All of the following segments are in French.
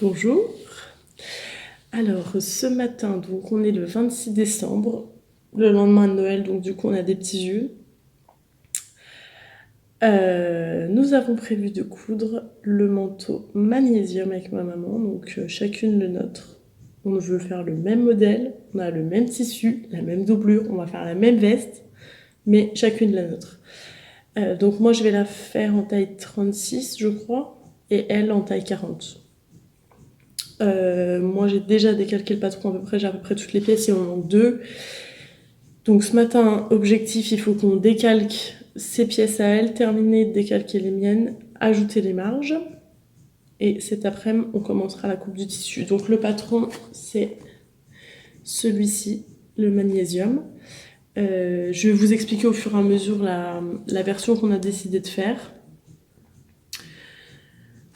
Bonjour. Alors ce matin, donc on est le 26 décembre, le lendemain de Noël, donc du coup on a des petits yeux. Nous avons prévu de coudre le manteau magnésium avec ma maman, donc chacune le nôtre. On veut faire le même modèle, on a le même tissu, la même doublure, on va faire la même veste, mais chacune la nôtre. Donc moi je vais la faire en taille 36 je crois, et elle en taille 40. Moi j'ai déjà décalqué le patron à peu près, j'ai à peu près toutes les pièces, il en manque deux. Donc ce matin, objectif, il faut qu'on décalque ses pièces à elle, terminer de décalquer les miennes, ajouter les marges. Et cet après-midi, on commencera la coupe du tissu. Donc le patron, c'est celui-ci, le magnésium. Je vais vous expliquer au fur et à mesure la version qu'on a décidé de faire.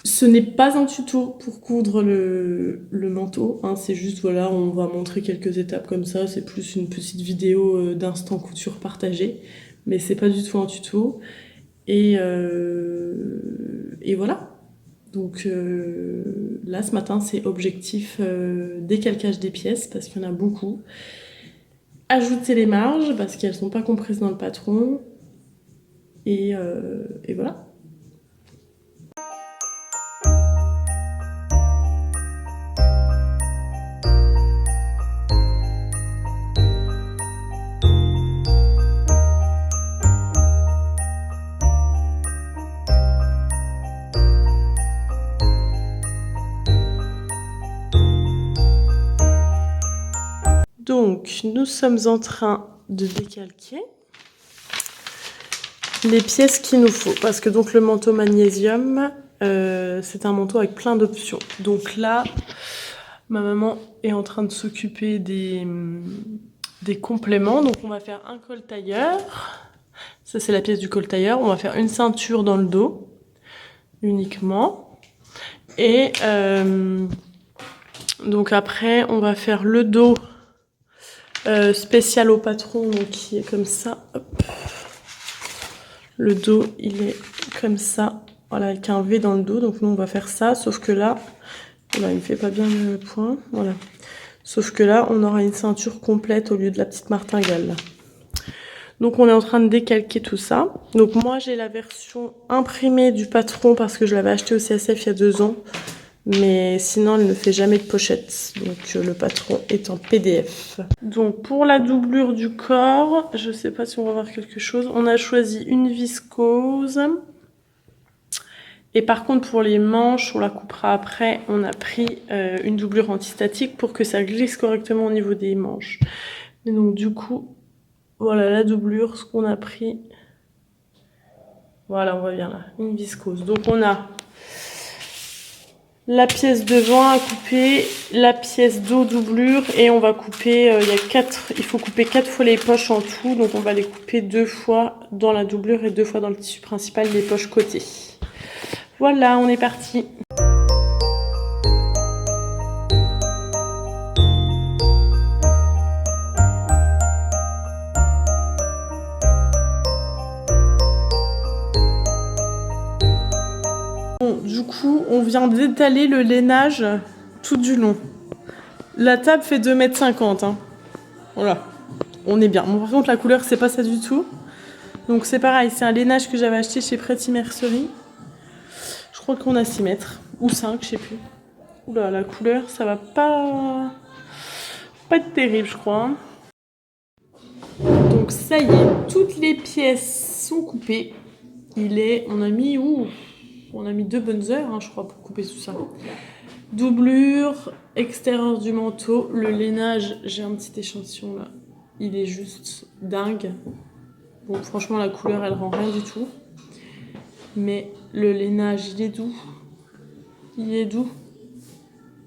Ce n'est pas un tuto pour coudre le manteau, hein, c'est juste, voilà, on va montrer quelques étapes comme ça, c'est plus une petite vidéo d'instant couture partagée, mais c'est pas du tout un tuto. Et voilà. Donc là, ce matin, c'est objectif décalcage des pièces, parce qu'il y en a beaucoup. Ajouter les marges, parce qu'elles sont pas comprises dans le patron. Et voilà. Donc, nous sommes en train de décalquer les pièces qu'il nous faut. Parce que donc le manteau magnésium, c'est un manteau avec plein d'options. Donc là, ma maman est en train de s'occuper des compléments. Donc on va faire un col tailleur. Ça, c'est la pièce du col tailleur. On va faire une ceinture dans le dos, uniquement. Et donc après, on va faire le dos spécial au patron, donc qui est comme ça. Hop. Le dos, il est comme ça, voilà, avec un V dans le dos. Donc nous, on va faire ça, sauf que là, voilà, il me fait pas bien le point, voilà. Sauf que là, on aura une ceinture complète au lieu de la petite martingale, là. Donc on est en train de décalquer tout ça. Donc moi, j'ai la version imprimée du patron parce que je l'avais acheté au CSF il y a 2 ans. Mais sinon, elle ne fait jamais de pochette. Donc le patron est en PDF. Donc pour la doublure du corps, je sais pas si on va voir quelque chose. On a choisi une viscose. Et par contre, pour les manches, on la coupera après. On a pris une doublure antistatique pour que ça glisse correctement au niveau des manches. Et donc du coup, voilà la doublure, ce qu'on a pris. Voilà, on voit bien là, une viscose. Donc on a la pièce devant à couper, la pièce dos doublure, et on va couper, il faut couper 4 fois les poches en tout, donc on va les couper 2 fois dans la doublure et 2 fois dans le tissu principal, les poches côté. Voilà, on est parti. Bon, du coup, on vient d'étaler le lainage tout du long. La table fait 2,50 m, hein. Voilà, on est bien. Bon, par contre, la couleur, c'est pas ça du tout. Donc c'est pareil, c'est un lainage que j'avais acheté chez Pretty Mercerie. Je crois qu'on a 6 mètres, ou 5, je sais plus. Oula, la couleur, ça va pas être terrible, je crois. Donc ça y est, toutes les pièces sont coupées. On a mis 2 bonnes heures, hein, je crois, pour couper tout ça. Doublure, extérieur du manteau, le lainage, j'ai un petit échantillon là. Il est juste dingue. Bon, franchement, la couleur, elle rend rien du tout. Mais le lainage, il est doux. Il est doux.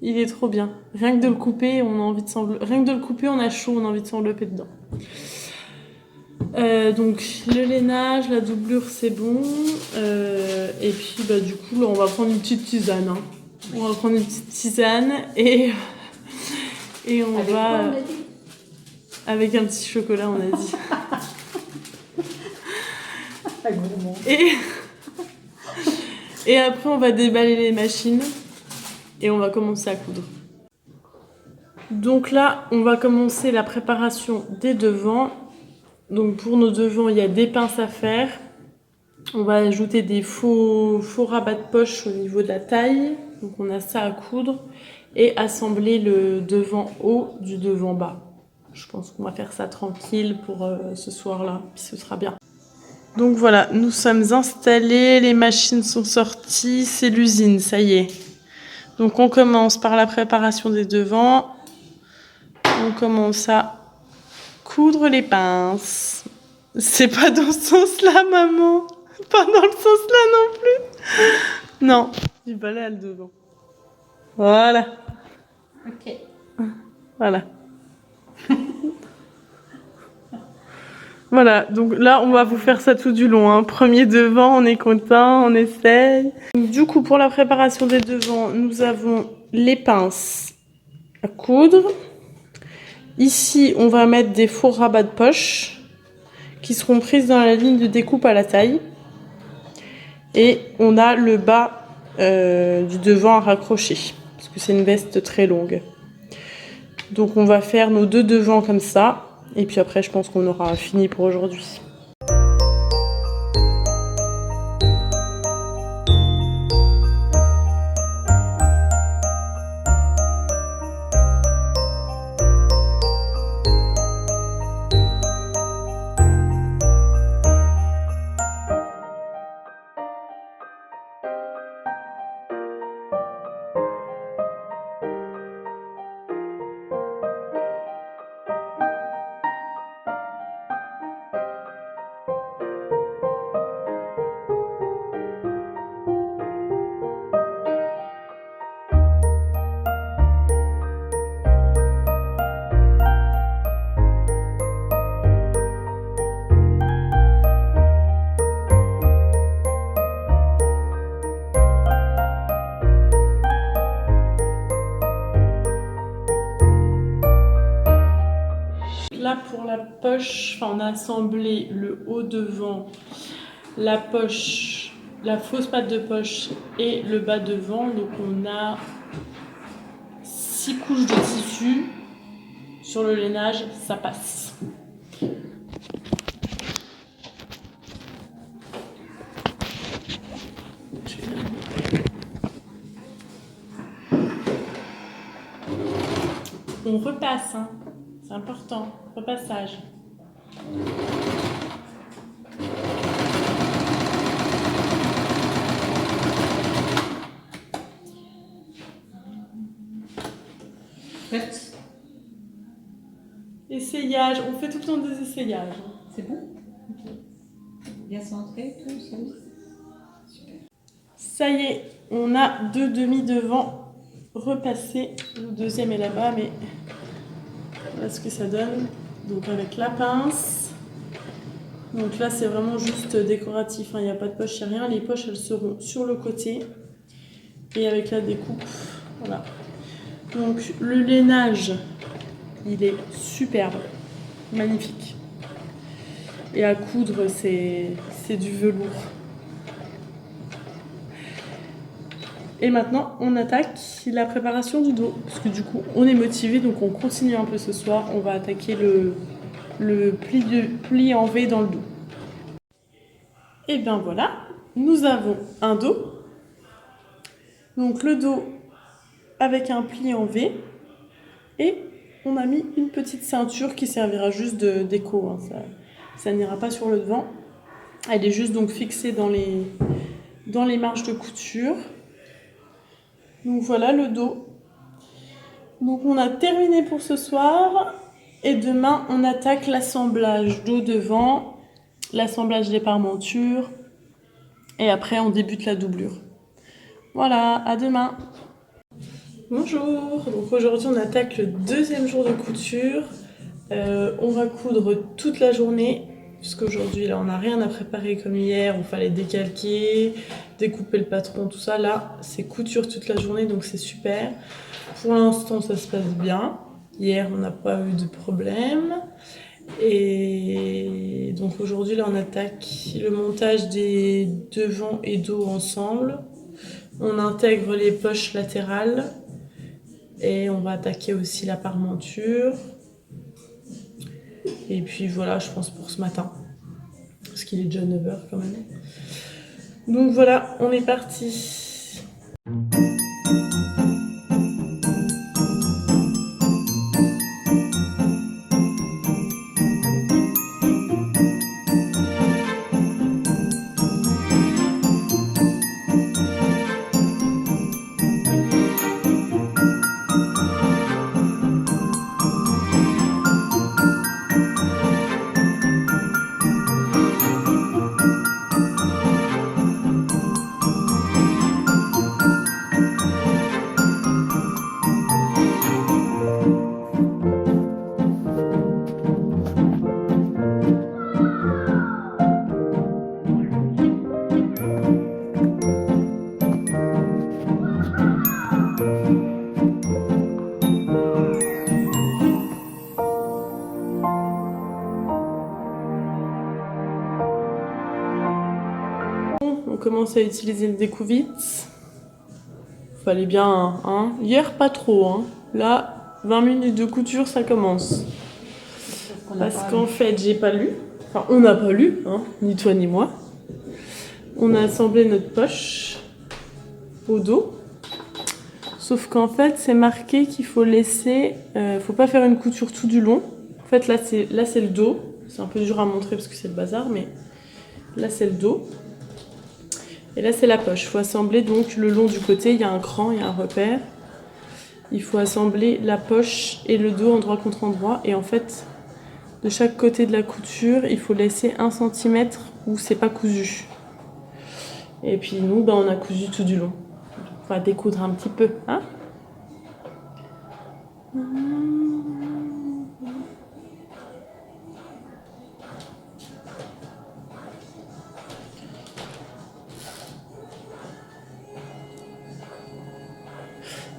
Il est trop bien. Rien que de le couper, on a envie de s'envelopper. Rien que de le couper, on a chaud, on a envie de s'envelopper dedans. Donc le lainage, la doublure, c'est bon. Et puis bah du coup, là, on va prendre une petite tisane. Hein. On va prendre une petite tisane et on avec va... Quoi, on a dit avec un petit chocolat, on a dit. Et après, on va déballer les machines. et on va commencer à coudre. Donc là, on va commencer la préparation des devants. Donc pour nos devants, il y a des pinces à faire. On va ajouter des faux rabats de poche au niveau de la taille. Donc on a ça à coudre. Et assembler le devant haut du devant bas. Je pense qu'on va faire ça tranquille pour ce soir-là. Puis ce sera bien. Donc voilà, nous sommes installés. Les machines sont sorties. C'est l'usine, ça y est. Donc on commence par la préparation des devants. On commence à coudre les pinces. C'est pas dans ce sens-là, maman. Pas dans le sens-là non plus. Non, du balai à le devant. Voilà. Ok. Voilà. Voilà, donc là, on va vous faire ça tout du long. Hein. Premier devant, on est content, on essaye. Du coup, pour la préparation des devants, nous avons les pinces à coudre. Ici, on va mettre des faux rabats de poche qui seront prises dans la ligne de découpe à la taille. Et on a le bas du devant à raccrocher, parce que c'est une veste très longue. Donc on va faire nos 2 devants comme ça, et puis après je pense qu'on aura fini pour aujourd'hui. Là pour la poche, on a assemblé le haut devant, la poche, la fausse patte de poche et le bas devant. Donc on a 6 couches de tissu sur le lainage, ça passe. On repasse, hein. C'est important, repassage. Prête. Essayage, on fait tout le temps des essayages. C'est bon? Ok. Bien centré, tout, c'est bon. Super. Ça y est, on a 2 demi-devants repassés. Le deuxième est là-bas, mais voilà ce que ça donne. Donc avec la pince. Donc là, c'est vraiment juste décoratif. Il n'y a pas de poche, il n'y a rien. Les poches, elles seront sur le côté. Et avec la découpe, voilà. Donc le lainage, il est superbe, magnifique. Et à coudre, c'est du velours. Et maintenant, on attaque la préparation du dos. Parce que du coup, on est motivé, donc on continue un peu ce soir. On va attaquer le pli en V dans le dos. Et bien voilà, nous avons un dos. Donc le dos avec un pli en V. Et on a mis une petite ceinture qui servira juste de déco. Hein. Ça n'ira pas sur le devant. Elle est juste donc fixée dans les marges de couture. Donc voilà le dos. Donc on a terminé pour ce soir. Et demain, on attaque l'assemblage dos devant, l'assemblage des parmentures. Et après, on débute la doublure. Voilà, à demain. Bonjour, donc aujourd'hui on attaque le 2e jour de couture. On va coudre toute la journée, puisqu'aujourd'hui là on n'a rien à préparer comme hier, on fallait décalquer, découper le patron, tout ça. Là c'est couture toute la journée, donc c'est super. Pour l'instant ça se passe bien. Hier on n'a pas eu de problème. Et donc aujourd'hui là on attaque le montage des devants et dos ensemble. On intègre les poches latérales et on va attaquer aussi la parmenture. Et puis voilà, je pense pour ce matin, parce qu'il est déjà 9h quand même. Donc voilà, on est parti. On commence à utiliser le découvite. Fallait bien, hein. Hier, pas trop, hein. Là, 20 minutes de couture, ça commence. Parce qu'en fait, j'ai pas lu. Enfin, on n'a pas lu, hein, ni toi ni moi. On a assemblé notre poche au dos. Sauf qu'en fait, c'est marqué qu'il faut laisser... faut pas faire une couture tout du long. En fait, là, c'est le dos. C'est un peu dur à montrer parce que c'est le bazar, mais là, c'est le dos. Et là, c'est la poche. Il faut assembler donc le long du côté. Il y a un cran, il y a un repère. Il faut assembler la poche et le dos endroit contre endroit. Et en fait, de chaque côté de la couture, il faut laisser 1 cm où c'est pas cousu. Et puis nous, on a cousu tout du long. On va découdre un petit peu, hein?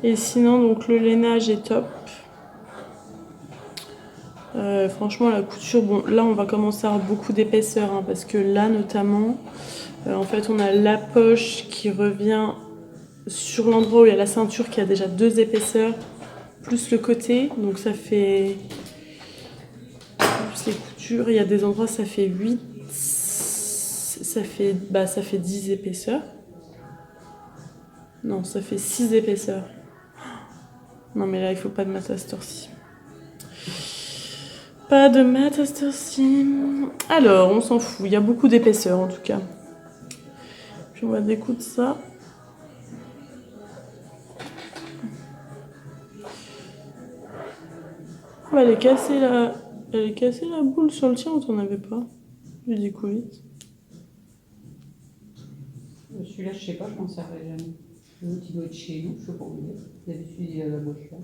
Et sinon, donc le lainage est top. Franchement, la couture, bon, là on va commencer à avoir beaucoup d'épaisseur, hein, parce que là notamment, en fait, on a la poche qui revient sur l'endroit où il y a la ceinture qui a déjà 2 épaisseurs, plus le côté, donc ça fait plus les coutures. Il y a des endroits ça fait 8, ça fait 10 épaisseurs. Non, ça fait 6 épaisseurs. Non mais là il faut pas de maths à cette heure-ci. Pas de maths à cette heure-ci. Alors, on s'en fout, il y a beaucoup d'épaisseur en tout cas. Puis on va découdre ça. Oh, elle est cassée la boule sur le tien ou t'en avais pas? Du découvite. Celui-là, je sais pas, je m'en servais jamais. L'autre, il doit être chez nous, je sais pas où il est. D'habitude, il est à la boîte là.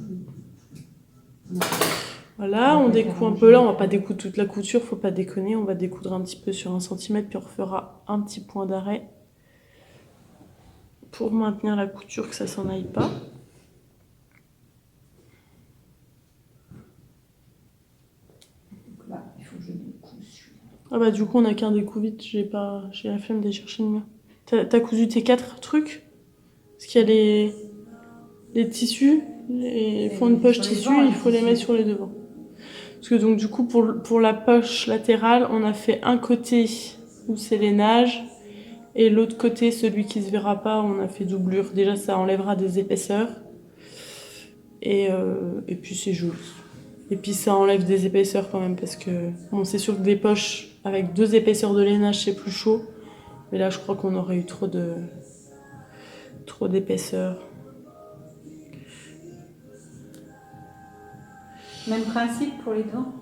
Voilà, on découd un peu là, on va pas découdre toute la couture, faut pas déconner, on va découdre un petit peu sur 1 cm, puis on refera un petit point d'arrêt pour maintenir la couture, que ça s'en aille pas. Donc là, il faut que je découse celui-là. Ah bah du coup on a qu'un découvite, j'ai la flemme d'aller chercher le mien. T'as cousu tes 4 trucs? Parce qu'il y a les tissus, les fonds de poche tissu, il faut les mettre sur les devants. Parce que donc du coup pour la poche latérale, on a fait un côté où c'est lainage et l'autre côté, celui qui se verra pas, on a fait doublure. Déjà ça enlèvera des épaisseurs et puis c'est joli. Et puis ça enlève des épaisseurs quand même parce que bon, c'est sûr que des poches avec 2 épaisseurs de lainage c'est plus chaud, mais là je crois qu'on aurait eu trop d'épaisseur. Même principe pour les devants?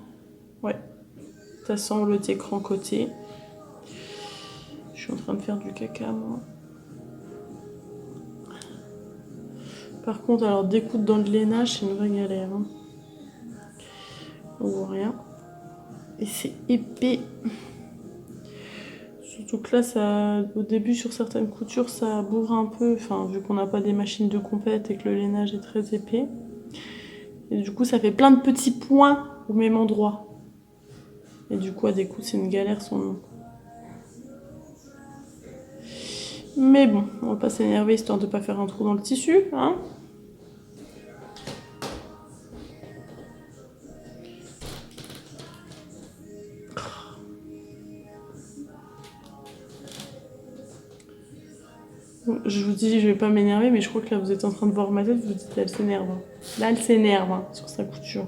Ouais. T'assembles tes crans côté. Je suis en train de faire du caca, moi. Par contre, alors découdre dans le lainage, c'est une vraie galère. Hein. On voit rien. Et c'est épais. Surtout que là, au début, sur certaines coutures, ça bourre un peu. Enfin, vu qu'on n'a pas des machines de compète et que le lainage est très épais. Et du coup, ça fait plein de petits points au même endroit. Et du coup, à découdre, c'est une galère sans nom. Mais bon, on va pas s'énerver histoire de pas faire un trou dans le tissu, hein. Je vous dis, je vais pas m'énerver, mais je crois que là, vous êtes en train de voir ma tête, vous vous dites, elle s'énerve. Là, elle s'énerve hein, sur sa couture.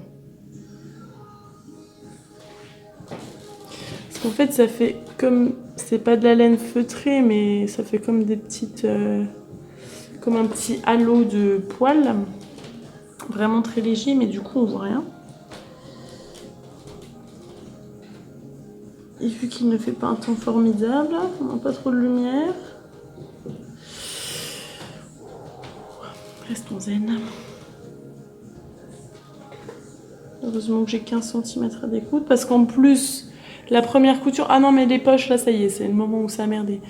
Parce qu'en fait, ça fait comme... C'est pas de la laine feutrée, mais ça fait comme des petites... comme un petit halo de poils. Vraiment très léger, mais du coup, on voit rien. Et vu qu'il ne fait pas un temps formidable, on n'a pas trop de lumière. Restons zen. Heureusement que j'ai 15 cm à découdre parce qu'en plus, la première couture... Ah non, mais les poches, là, ça y est, c'est le moment où ça a merdé.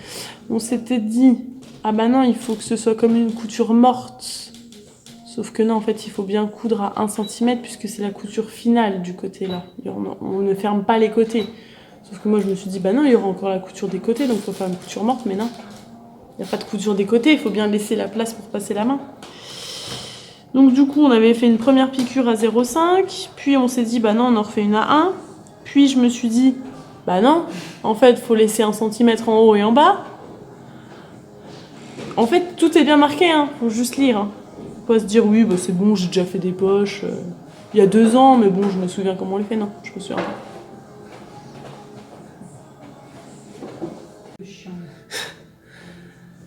On s'était dit, ah bah non, il faut que ce soit comme une couture morte. Sauf que non, en fait, il faut bien coudre à 1 cm puisque c'est la couture finale du côté là. On ne ferme pas les côtés. Sauf que moi, je me suis dit, bah non, il y aura encore la couture des côtés, donc il faut faire une couture morte, mais non. Il n'y a pas de couture des côtés, il faut bien laisser la place pour passer la main. Donc du coup, on avait fait une première piqûre à 0,5, puis on s'est dit, bah non, on en refait une à 1. Puis je me suis dit, bah non, en fait, il faut laisser 1 cm en haut et en bas. En fait, tout est bien marqué, hein, faut juste lire. Hein. Faut pas se dire, oui, bah c'est bon, j'ai déjà fait des poches. Il y a 2 ans, mais bon, je me souviens comment on les fait. Non, je me souviens pas.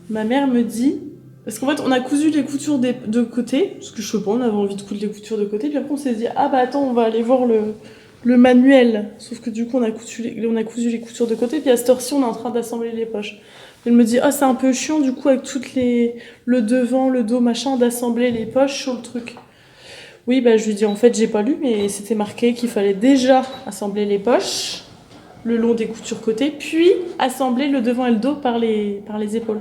Ma mère me dit... Parce qu'en fait, on a cousu les coutures de côté, parce que je sais pas, on avait envie de coudre les coutures de côté, puis après on s'est dit, ah bah attends, on va aller voir le manuel. Sauf que du coup, on a cousu les coutures de côté, puis à cette heure-ci, on est en train d'assembler les poches. Elle me dit, ah c'est un peu chiant du coup, avec toutes le devant, le dos, machin, d'assembler les poches sur le truc. Oui, bah je lui dis, en fait, j'ai pas lu, mais c'était marqué qu'il fallait déjà assembler les poches, le long des coutures côté, puis assembler le devant et le dos par les épaules.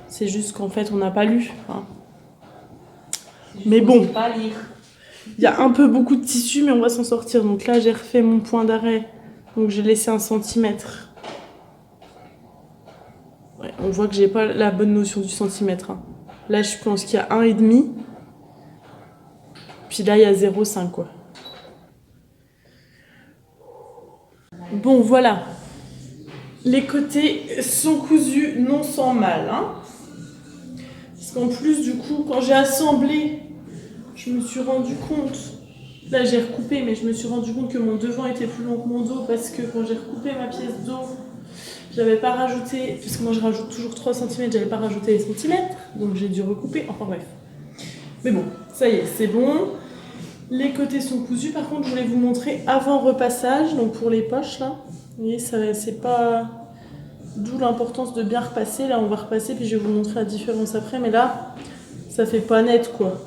C'est juste qu'en fait, on n'a pas lu. Hein. Mais bon, il y a un peu beaucoup de tissu, mais on va s'en sortir. Donc là, j'ai refait mon point d'arrêt. Donc j'ai laissé 1 cm. Ouais, on voit que j'ai pas la bonne notion du centimètre. Hein. Là, je pense qu'il y a 1,5. Puis là, il y a 0,5 quoi. Bon, voilà. Les côtés sont cousus, non sans mal. Hein. Parce qu'en plus, du coup, quand j'ai assemblé, je me suis rendu compte, là j'ai recoupé, mais je me suis rendu compte que mon devant était plus long que mon dos parce que quand j'ai recoupé ma pièce dos, j'avais pas rajouté, parce que moi je rajoute toujours 3 cm, j'avais pas rajouté les centimètres, donc j'ai dû recouper, enfin bref. Mais bon, ça y est, c'est bon. Les côtés sont cousus, par contre je voulais vous montrer avant repassage, donc pour les poches là, vous voyez, c'est pas... D'où l'importance de bien repasser. Là, on va repasser, puis je vais vous montrer la différence après. Mais là, ça fait pas net, quoi.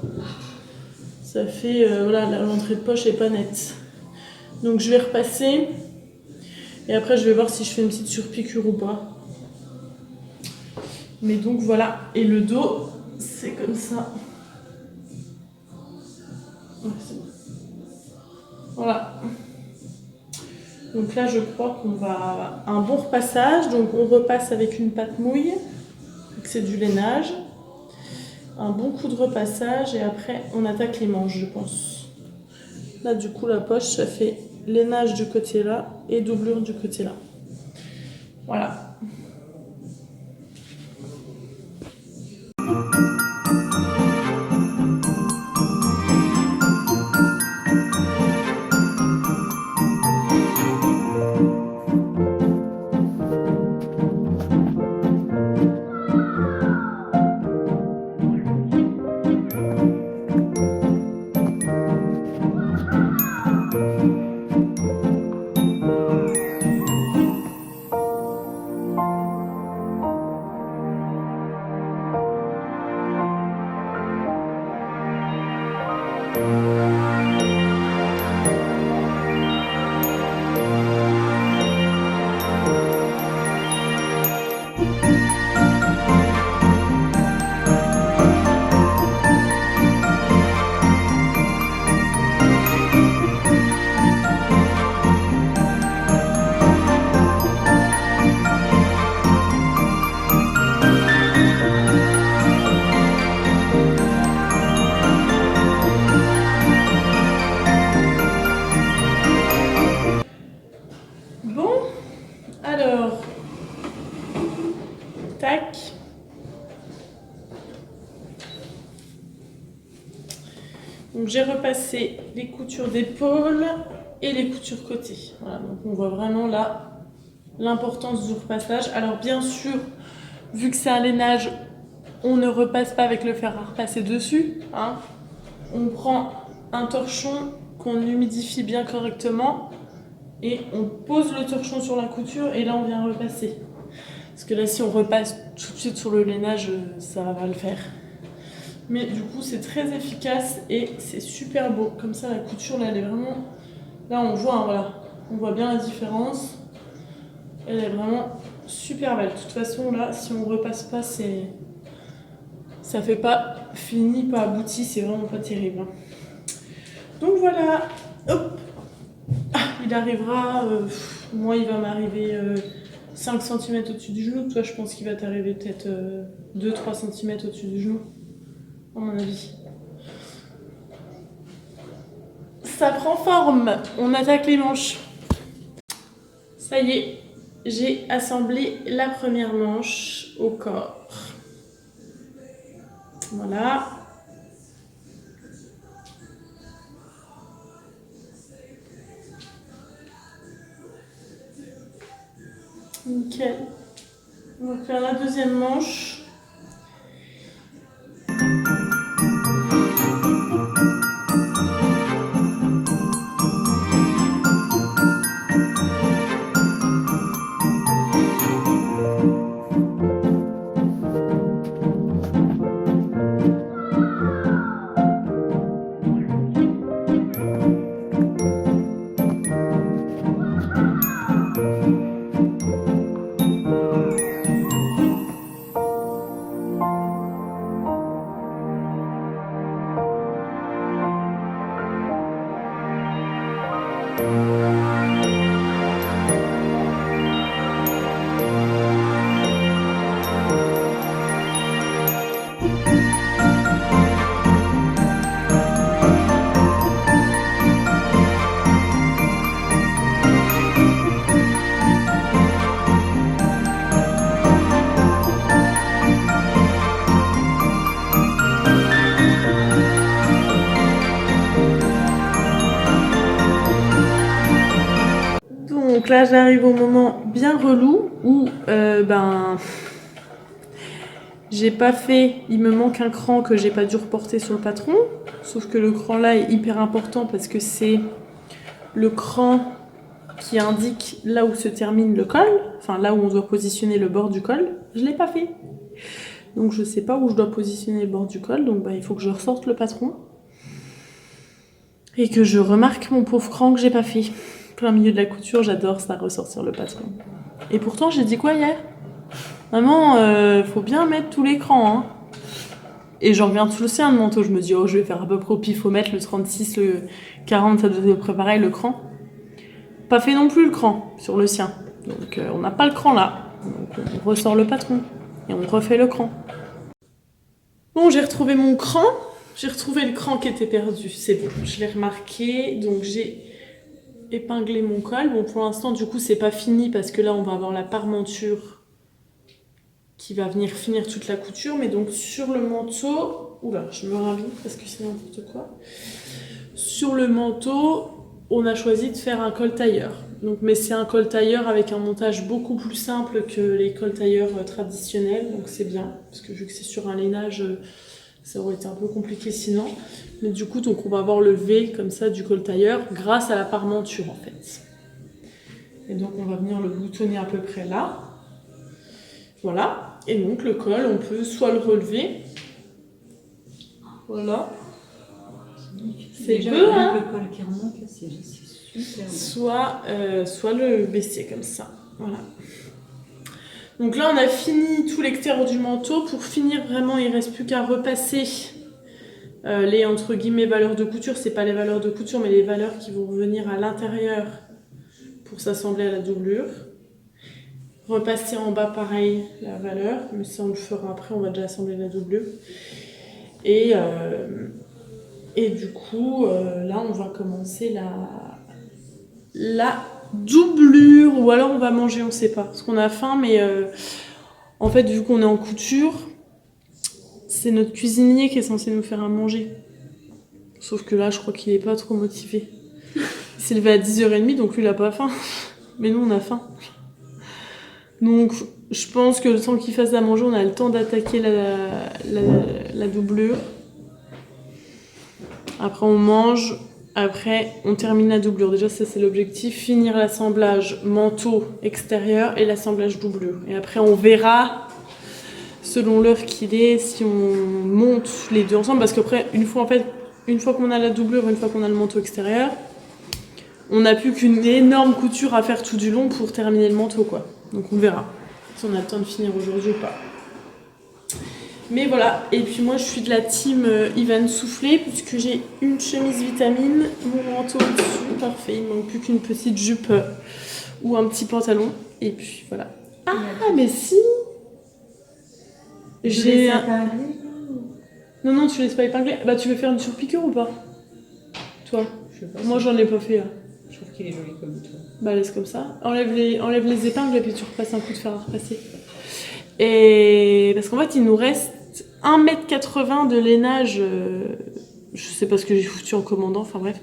Ça fait... voilà, l'entrée de poche est pas nette. Donc, je vais repasser. Et après, je vais voir si je fais une petite surpiqûre ou pas. Mais donc, voilà. Et le dos, c'est comme ça. Ouais, c'est bon. Voilà. Donc là, je crois qu'on va... Un bon repassage. Donc, on repasse avec une pâte mouille. C'est du lainage. Un bon coup de repassage. Et après, on attaque les manches, je pense. Là, du coup, la poche, ça fait lainage du côté là et doublure du côté là. Voilà. Alors, tac. Donc j'ai repassé les coutures d'épaule et les coutures côté. Voilà, donc on voit vraiment là l'importance du repassage. Alors bien sûr, vu que c'est un lainage, on ne repasse pas avec le fer à repasser dessus. Hein. On prend un torchon qu'on humidifie bien correctement et on pose le torchon sur la couture et là on vient repasser. Parce que là si on repasse tout de suite sur le lainage, ça va le faire. Mais du coup c'est très efficace et c'est super beau. Comme ça la couture là elle est vraiment... Là on voit, hein, voilà. On voit bien la différence. Elle est vraiment super belle. De toute façon là si on repasse pas c'est... Ça fait pas fini, pas abouti, c'est vraiment pas terrible. Hein. Donc voilà. Hop. Ah, il arrivera... moi il va m'arriver 5 cm au-dessus du genou. Toi je pense qu'il va t'arriver peut-être 2-3 cm au-dessus du genou. À mon avis. Ça prend forme. On attaque les manches. Ça y est, j'ai assemblé la première manche au corps. Voilà. Nickel. On va faire la deuxième manche. Donc là, j'arrive au moment bien relou où j'ai pas fait, il me manque un cran que j'ai pas dû reporter sur le patron. Sauf que le cran là est hyper important parce que c'est le cran qui indique là où se termine le col, enfin là où on doit positionner le bord du col. Je l'ai pas fait. Donc je sais pas où je dois positionner le bord du col, donc il faut que je ressorte le patron. Et que je remarque mon pauvre cran que j'ai pas fait. Plein milieu de la couture, j'adore ça, ressortir le patron. Et pourtant, j'ai dit quoi hier ? Maman, faut bien mettre tous les crans. Hein. Et j'en reviens tout le sien de manteau. Je me dis, oh, je vais faire à peu près au pifomètre, le 36, le 40, ça doit être préparé, le cran. Pas fait non plus le cran sur le sien. Donc on n'a pas le cran là. Donc on ressort le patron. Et on refait le cran. Bon, j'ai retrouvé mon cran. J'ai retrouvé le cran qui était perdu. C'est bon, je l'ai remarqué. Donc j'ai épinglé mon col. Bon, pour l'instant, du coup, c'est pas fini parce que là, on va avoir la parmenture qui va venir finir toute la couture. Mais donc, sur le manteau... Oula, je me ravise parce que c'est n'importe quoi. Sur le manteau, on a choisi de faire un col tailleur. Donc, mais c'est un col tailleur avec un montage beaucoup plus simple que les cols tailleurs traditionnels. Donc, c'est bien. Parce que vu que c'est sur un lainage... ça aurait été un peu compliqué sinon. Mais du coup, donc on va avoir le V comme ça du col tailleur grâce à la parmenture en fait. Et donc on va venir le boutonner à peu près là. Voilà. Et donc le col, on peut soit le relever. Voilà. C'est peu, hein. Le col qui remonte, là, c'est super. Soit le baisser comme ça. Voilà. Donc là, on a fini tout l'extérieur du manteau. Pour finir, vraiment, il ne reste plus qu'à repasser les, entre guillemets, valeurs de couture. C'est pas les valeurs de couture, mais les valeurs qui vont revenir à l'intérieur pour s'assembler à la doublure. Repasser en bas, pareil, la valeur. Mais ça, on le fera après. On va déjà assembler la doublure. Et du coup, là, on va commencer la doublure ou alors on va manger, on sait pas. Parce qu'on a faim, mais en fait, vu qu'on est en couture, c'est notre cuisinier qui est censé nous faire à manger. Sauf que là, je crois qu'il est pas trop motivé. Il s'est levé à 10h30, donc lui, il a pas faim. Mais nous, on a faim. Donc, je pense que le temps qu'il fasse à manger, on a le temps d'attaquer la doublure. Après, on mange. Après, on termine la doublure. Déjà, ça, c'est l'objectif. Finir l'assemblage manteau extérieur et l'assemblage doublure. Et après, on verra, selon l'heure qu'il est, si on monte les deux ensemble. Parce qu'après, une fois qu'on a la doublure, une fois qu'on a le manteau extérieur, on n'a plus qu'une énorme couture à faire tout du long pour terminer le manteau, quoi. Donc, on verra si on a le temps de finir aujourd'hui ou pas. Mais voilà, et puis moi je suis de la team Ivan Soufflé puisque j'ai une chemise vitamine, mon manteau au-dessus, parfait, il ne manque plus qu'une petite jupe ou un petit pantalon, et puis voilà. Ah mais si j'ai un... Non, tu laisses pas épingler. Bah tu veux faire une surpiqûre ou pas? Toi? Je sais pas. Moi j'en ai pas fait là. Je trouve qu'il est joli comme toi. Bah laisse comme ça. Enlève les épingles et puis tu repasses un coup de fer à repasser. Et parce qu'en fait il nous reste 1,80 m de lainage, je sais pas ce que j'ai foutu en commandant, enfin bref.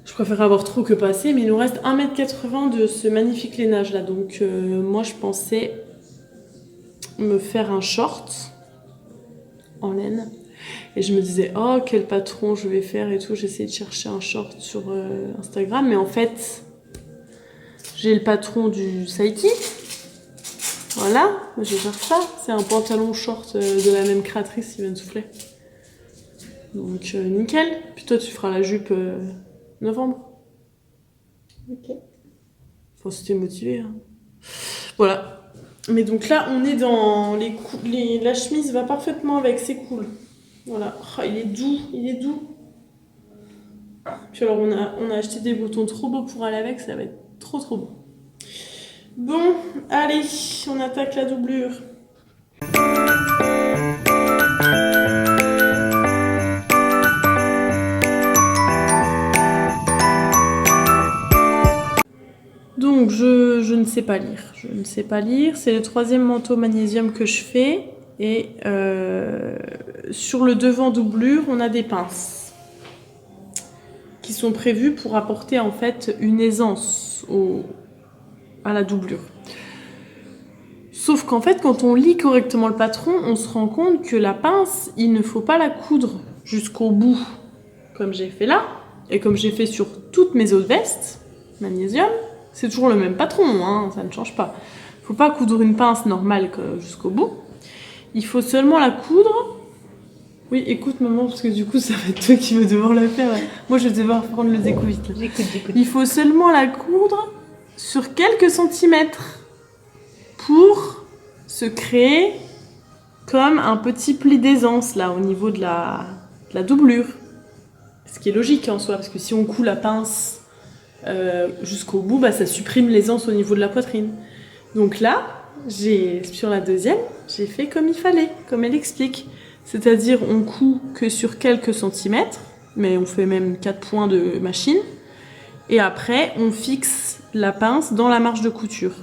Je préfère avoir trop que pas assez, mais il nous reste 1,80 m de ce magnifique lainage là. Donc moi je pensais me faire un short en laine. Et je me disais, oh quel patron je vais faire et tout. J'essayais de chercher un short sur Instagram, mais en fait, j'ai le patron du Saiki. Voilà, je gère ça. C'est un pantalon short de la même créatrice qui vient de souffler. Donc nickel. Puis toi tu feras la jupe novembre. Ok. Enfin si t'es motivé. Hein. Voilà. Mais donc là on est dans la chemise va parfaitement avec, c'est cool. Voilà. Oh, il est doux. Puis alors on a acheté des boutons trop beaux pour aller avec, ça va être trop beau. Bon, allez, on attaque la doublure. Donc, je ne sais pas lire. Je ne sais pas lire. C'est le 3e manteau magnésium que je fais. Et sur le devant doublure, on a des pinces qui sont prévues pour apporter en fait une aisance à la doublure. Sauf qu'en fait, quand on lit correctement le patron, on se rend compte que la pince, il ne faut pas la coudre jusqu'au bout, comme j'ai fait là, et comme j'ai fait sur toutes mes autres vestes, magnésium. C'est toujours le même patron, hein, ça ne change pas. Il ne faut pas coudre une pince normale jusqu'au bout. Il faut seulement la coudre. Oui, écoute maman, parce que du coup, ça va être toi qui vas devoir la faire. Moi, je vais devoir prendre le déco vite. J'écoute. Il faut seulement la coudre sur quelques centimètres pour se créer comme un petit pli d'aisance là au niveau de la doublure. Ce qui est logique en soi, parce que si on coud la pince jusqu'au bout, bah, ça supprime l'aisance au niveau de la poitrine. Donc là, sur la deuxième, j'ai fait comme il fallait, comme elle explique. C'est-à-dire on coud que sur quelques centimètres, mais on fait même 4 points de machine. Et après, on fixe la pince dans la marge de couture.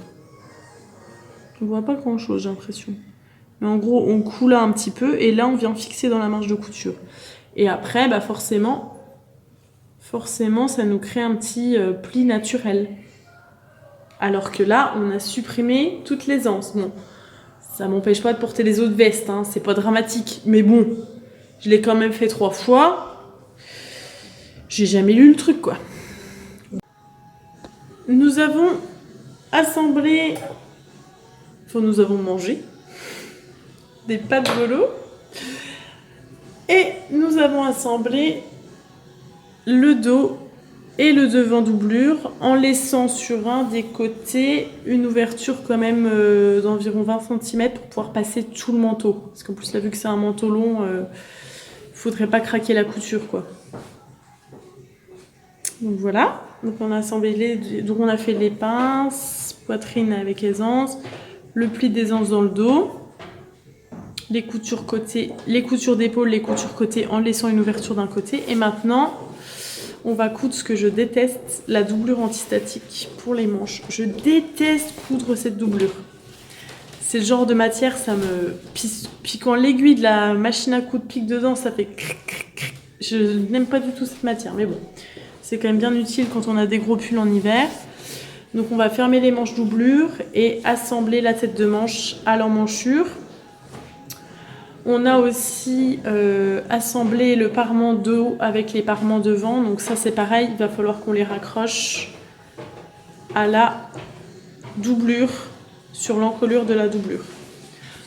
On voit pas grand-chose, j'ai l'impression. Mais en gros, on coud là un petit peu, et là, on vient fixer dans la marge de couture. Et après, bah forcément, ça nous crée un petit pli naturel. Alors que là, on a supprimé toute l'aisance. Bon, ça m'empêche pas de porter les autres vestes, hein, c'est pas dramatique. Mais bon, je l'ai quand même fait 3 fois. J'ai jamais lu le truc, quoi. Nous avons assemblé... Enfin, nous avons mangé des pâtes bolo. Et nous avons assemblé le dos et le devant doublure en laissant sur un des côtés une ouverture quand même d'environ 20 cm pour pouvoir passer tout le manteau. Parce qu'en plus là, vu que c'est un manteau long, faudrait pas craquer la couture, quoi. Donc voilà, donc on a assemblé donc on a fait les pinces, poitrine avec aisance, le pli d'aisance dans le dos, les coutures côté, les coutures d'épaule, les coutures côté en laissant une ouverture d'un côté. Et maintenant, on va coudre ce que je déteste, la doublure antistatique pour les manches. Je déteste coudre cette doublure. C'est le genre de matière, ça me pisse. Puis quand l'aiguille de la machine à coudre pique dedans, ça fait cric, cric, cric. Je n'aime pas du tout cette matière, mais bon. C'est quand même bien utile quand on a des gros pulls en hiver. Donc on va fermer les manches doublure et assembler la tête de manche à l'emmanchure. On a aussi assemblé le parement de haut avec les parements devant. Donc ça c'est pareil, il va falloir qu'on les raccroche à la doublure, sur l'encolure de la doublure.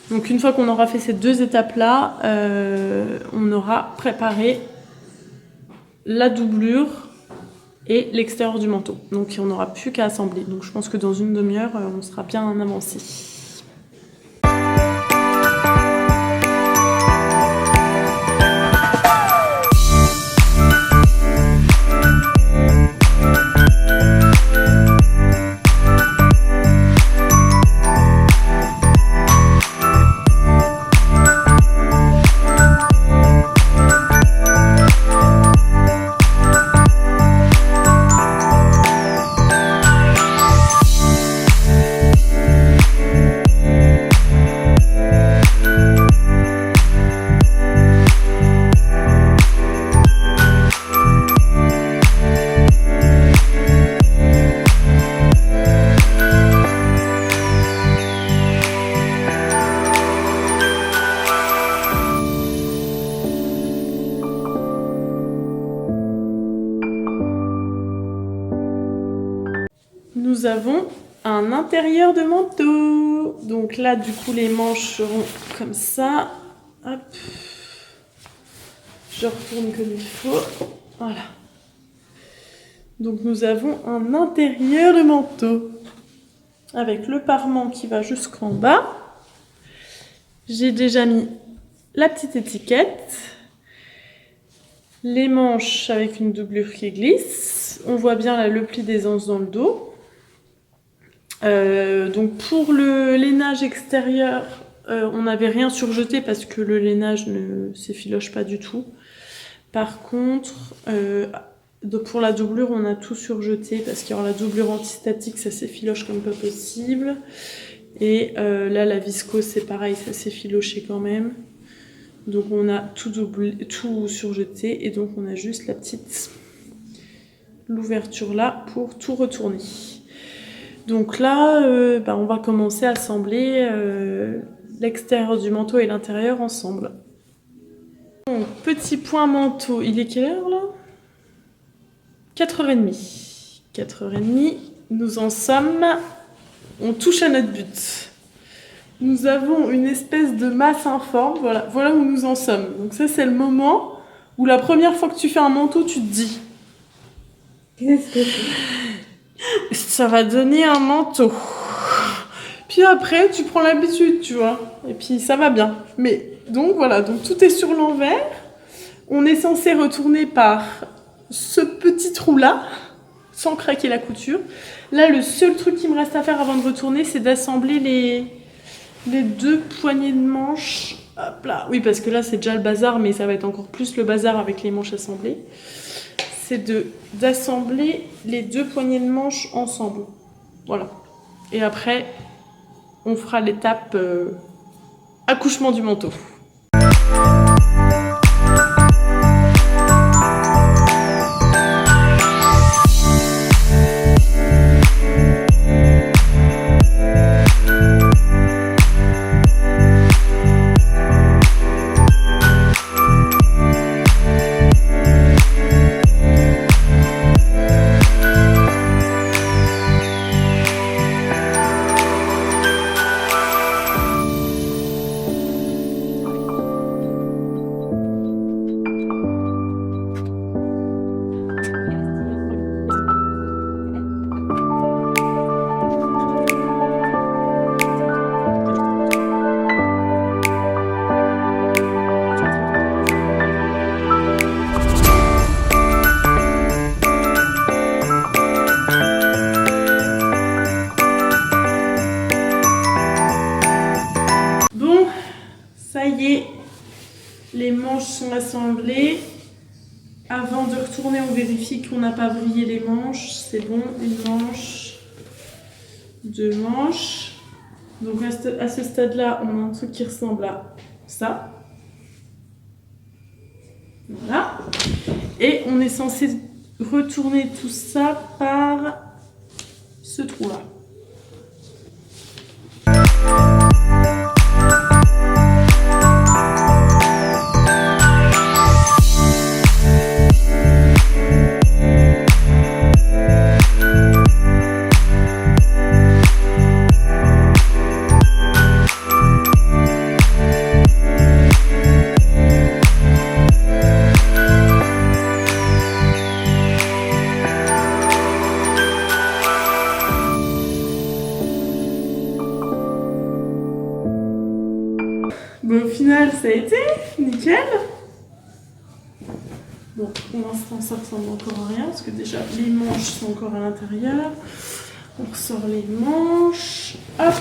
Donc une fois qu'on aura fait ces deux étapes-là, on aura préparé la doublure et l'extérieur du manteau. Donc on n'aura plus qu'à assembler. Donc je pense que dans une demi-heure, on sera bien avancé. Nous avons un intérieur de manteau. Donc là, du coup, les manches seront comme ça. Hop. Je retourne comme il faut. Voilà. Donc nous avons un intérieur de manteau avec le parement qui va jusqu'en bas. J'ai déjà mis la petite étiquette. Les manches avec une doublure qui glisse. On voit bien là, le pli des anses dans le dos. Donc pour le lainage extérieur, on n'avait rien surjeté parce que le lainage ne s'effiloche pas du tout. Par contre, pour la doublure, on a tout surjeté parce qu'il y aura la doublure antistatique, ça s'effiloche comme pas possible. Et là, la viscose, c'est pareil, ça s'effilochait quand même. Donc on a tout surjeté et donc on a juste l'ouverture là pour tout retourner. Donc là, on va commencer à assembler l'extérieur du manteau et l'intérieur ensemble. Donc, petit point manteau, il est quelle heure là ? 4h30. 4h30, nous en sommes. On touche à notre but. Nous avons une espèce de masse informe, voilà où nous en sommes. Donc ça, c'est le moment où la première fois que tu fais un manteau, tu te dis... Qu'est-ce que c'est ? Ça va donner un manteau. Puis après, tu prends l'habitude, tu vois. Et puis ça va bien. Mais donc voilà, donc tout est sur l'envers. On est censé retourner par ce petit trou-là, sans craquer la couture. Là, le seul truc qui me reste à faire avant de retourner, c'est d'assembler les deux poignées de manches. Hop là. Oui, parce que là, c'est déjà le bazar, mais ça va être encore plus le bazar avec les manches assemblées. C'est d'assembler les deux poignées de manches ensemble. Voilà. Et après, on fera l'étape accouchement du manteau. Les manches sont assemblées. Avant de retourner, on vérifie qu'on n'a pas vrillé les manches. C'est bon, une manche, 2 manches. Donc à ce stade-là, on a un truc qui ressemble à ça. Voilà. Et on est censé retourner tout ça par ce trou-là. Bon, au final, ça a été nickel. Bon, pour l'instant, ça ressemble encore à rien, parce que déjà, les manches sont encore à l'intérieur. On ressort les manches. Hop!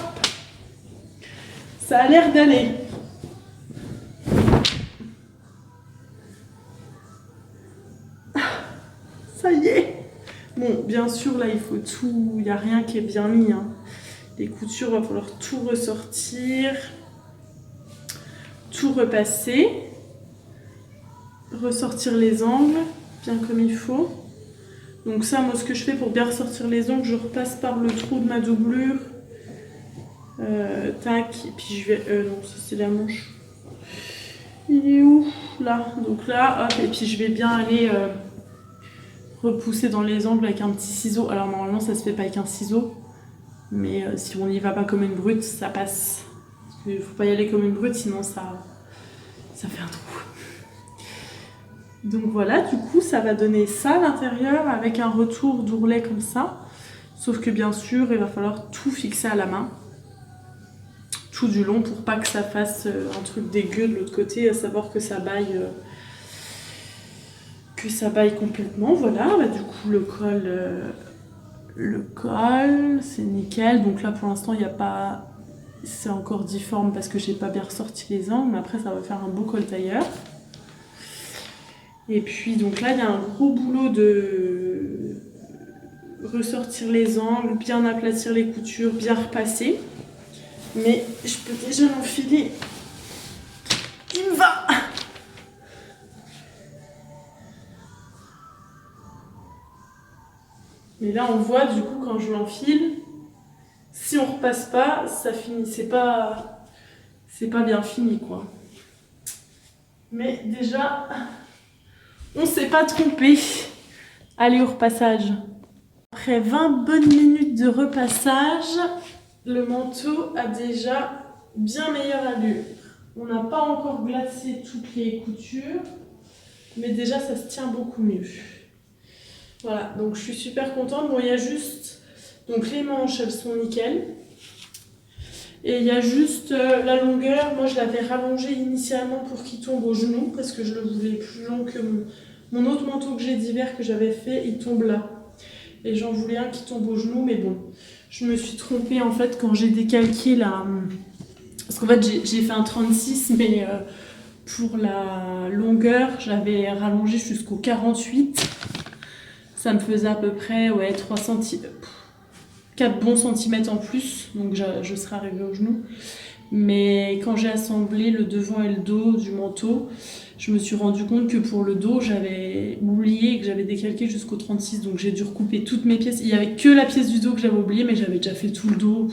Ça a l'air d'aller. Ça y est! Bon, bien sûr, là, il faut tout... Il n'y a rien qui est bien mis, hein. Les coutures, il va falloir tout ressortir. Tout repasser, ressortir les angles bien comme il faut. Donc ça, moi ce que je fais pour bien ressortir les angles, je repasse par le trou de ma doublure, tac, et puis je vais, non ça c'est la manche, il est où? Là, donc là, hop, et puis je vais bien aller repousser dans les angles avec un petit ciseau. Alors normalement ça se fait pas avec un ciseau, mais si on n'y va pas comme une brute, ça passe. Il ne faut pas y aller comme une brute, sinon ça fait un trou. Donc voilà, du coup, ça va donner ça à l'intérieur avec un retour d'ourlet comme ça. Sauf que bien sûr, il va falloir tout fixer à la main. Tout du long pour pas que ça fasse un truc dégueu de l'autre côté, à savoir que ça baille complètement. Voilà, bah, du coup, le col, c'est nickel. Donc là, pour l'instant, il n'y a pas... C'est encore difforme parce que j'ai pas bien ressorti les angles, mais après ça va faire un beau col tailleur. Et puis donc là il y a un gros boulot de ressortir les angles, bien aplatir les coutures, bien repasser. Mais je peux déjà l'enfiler. Il me va! Mais là on voit du coup quand je l'enfile, si on repasse pas, ça finit, c'est pas bien fini quoi. Mais déjà, on s'est pas trompé. Allez au repassage. Après 20 bonnes minutes de repassage, le manteau a déjà bien meilleure allure. On n'a pas encore glacé toutes les coutures, mais déjà ça se tient beaucoup mieux. Voilà, donc je suis super contente. Bon, il y a juste... Donc les manches, elles sont nickel. Et il y a juste la longueur. Moi, je l'avais rallongé initialement pour qu'il tombe au genou, parce que je le voulais plus long que mon autre manteau que j'ai d'hiver que j'avais fait, il tombe là. Et j'en voulais un qui tombe au genou, mais bon. Je me suis trompée, en fait, quand j'ai décalqué la... Parce qu'en fait, j'ai fait un 36, mais pour la longueur, j'avais rallongé jusqu'au 48. Ça me faisait à peu près 3 cm, 4 bons centimètres en plus, donc je serais arrivée au genou. Mais quand j'ai assemblé le devant et le dos du manteau, je me suis rendu compte que pour le dos, j'avais oublié que j'avais décalqué jusqu'au 36, donc j'ai dû recouper toutes mes pièces. Il n'y avait que la pièce du dos que j'avais oubliée, mais j'avais déjà fait tout le dos.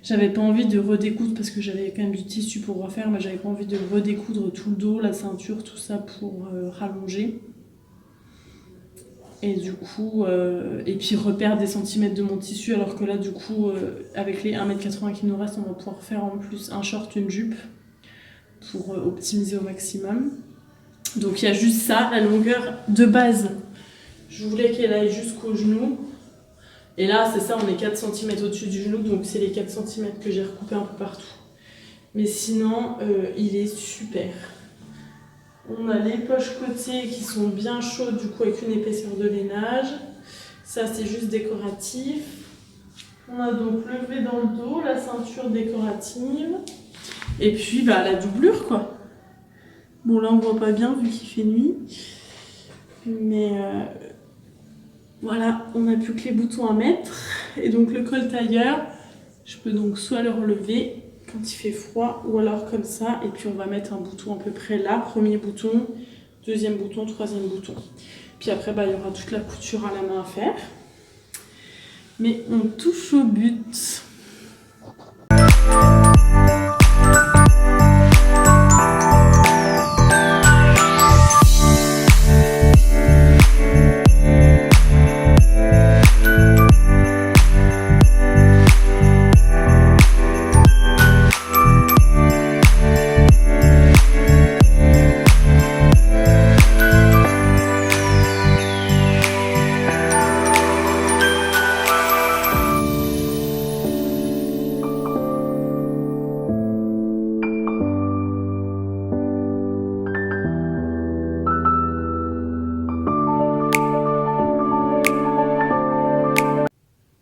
J'avais pas envie de redécoudre parce que j'avais quand même du tissu pour refaire, mais j'avais pas envie de redécoudre tout le dos, la ceinture, tout ça pour rallonger. Et du coup, et puis reperdre des centimètres de mon tissu, alors que là, du coup, avec les 1m80 qui nous restent, on va pouvoir faire en plus un short, une jupe, pour optimiser au maximum. Donc il y a juste ça, la longueur de base. Je voulais qu'elle aille jusqu'au genou. Et là, c'est ça, on est 4 cm au-dessus du genou, donc c'est les 4 cm que j'ai recoupé un peu partout. Mais sinon, il est super. On a les poches côté qui sont bien chaudes, du coup avec une épaisseur de lainage. Ça c'est juste décoratif. On a donc le V dans le dos, la ceinture décorative. Et puis la doublure quoi. Bon là on voit pas bien vu qu'il fait nuit. Mais voilà, on n'a plus que les boutons à mettre. Et donc le col tailleur, je peux donc soit le relever quand il fait froid, ou alors comme ça. Et puis on va mettre un bouton à peu près là, premier bouton, deuxième bouton, troisième bouton. Puis après, il y aura toute la couture à la main à faire. Mais on touche au but.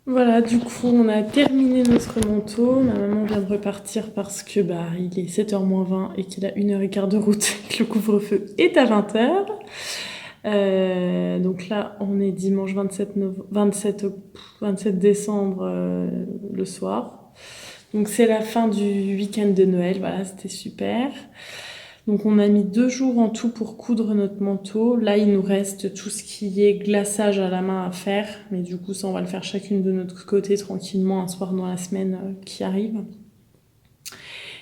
Voilà, du coup, on a terminé notre manteau. Ma maman vient de repartir parce que il est 7h moins 20 et qu'il a 1h15 de route et que le couvre-feu est à 20h. Donc là, on est dimanche 27 décembre le soir. Donc c'est la fin du week-end de Noël. Voilà, c'était super. Donc on a mis 2 jours en tout pour coudre notre manteau. Là, il nous reste tout ce qui est glaçage à la main à faire. Mais du coup, ça, on va le faire chacune de notre côté tranquillement un soir dans la semaine qui arrive.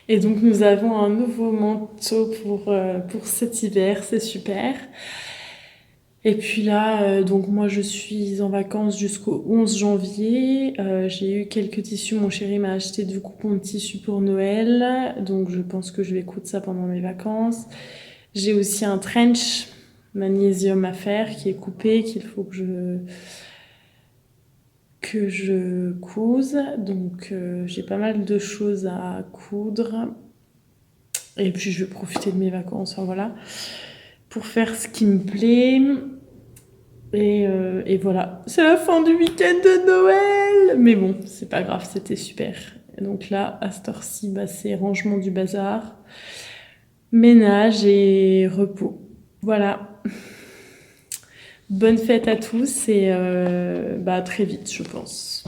Et donc, nous avons un nouveau manteau pour cet hiver. C'est super. Et puis là, donc moi je suis en vacances jusqu'au 11 janvier. J'ai eu quelques tissus, mon chéri m'a acheté du coup mon tissu pour Noël. Donc je pense que je vais coudre ça pendant mes vacances. J'ai aussi un trench magnésium à faire qui est coupé, qu'il faut que je couse. Donc j'ai pas mal de choses à coudre. Et puis je vais profiter de mes vacances, enfin voilà, pour faire ce qui me plaît. Et voilà, c'est la fin du week-end de Noël. Mais bon, c'est pas grave, c'était super. Et donc là, à cette heure-ci, c'est rangement du bazar, ménage et repos. Voilà. Bonne fête à tous et à très vite, je pense.